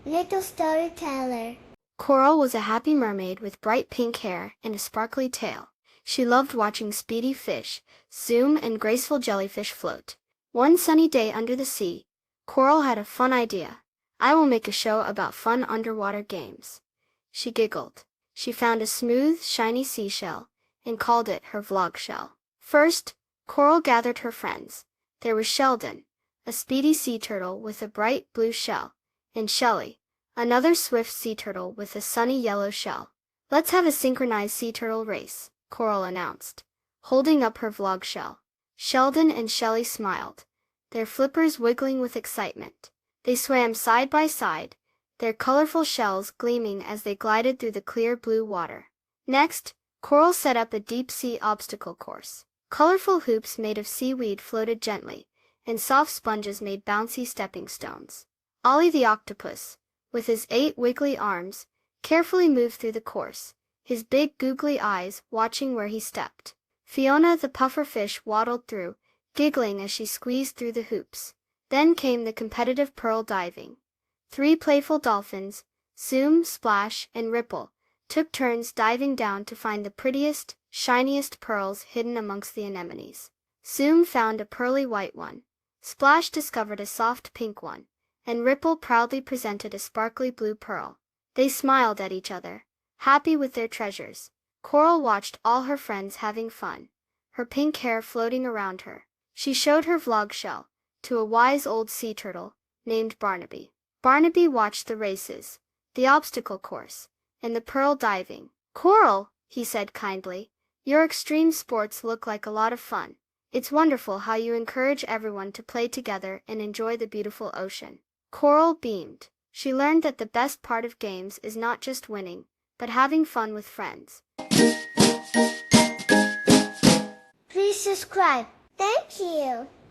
Little storyteller. Coral was a happy mermaid with bright pink hair and a sparkly tail. She loved watching speedy fish zoom and graceful jellyfish float. One sunny day under the sea, Coral had a fun idea. I will make a show about fun underwater games. She giggled. She found a smooth, shiny seashell and called it her vlog shell. First, Coral gathered her friends. There was Sheldon, a speedy sea turtle with a bright blue shell, and Shelley, another swift sea turtle with a sunny yellow shell. Let's have a synchronized sea turtle race, Coral announced, holding up her vlog shell. Sheldon and Shelley smiled, their flippers wiggling with excitement. They swam side by side, their colorful shells gleaming as they glided through the clear blue water. Next, Coral set up a deep-sea obstacle course. Colorful hoops made of seaweed floated gently, and soft sponges made bouncy stepping stones. Ollie the octopus, with his 8 wiggly arms, carefully moved through the course, his big googly eyes watching where he stepped. Fiona the pufferfish waddled through, giggling as she squeezed through the hoops. Then came the competitive pearl diving. 3 playful dolphins, Zoom, Splash, and Ripple, took turns diving down to find the prettiest, shiniest pearls hidden amongst the anemones. Zoom found a pearly white one, Splash discovered a soft pink one, and Ripple proudly presented a sparkly blue pearl. They smiled at each other, happy with their treasures. Coral watched all her friends having fun, her pink hair floating around her. She showed her vlog shell to a wise old sea turtle named Barnaby. Barnaby watched the races, the obstacle course, and the pearl diving. "Coral," he said kindly, "your extreme sports look like a lot of fun. It's wonderful how you encourage everyone to play together and enjoy the beautiful ocean." Coral beamed. She learned that the best part of games is not just winning, but having fun with friends. Please subscribe. Thank you.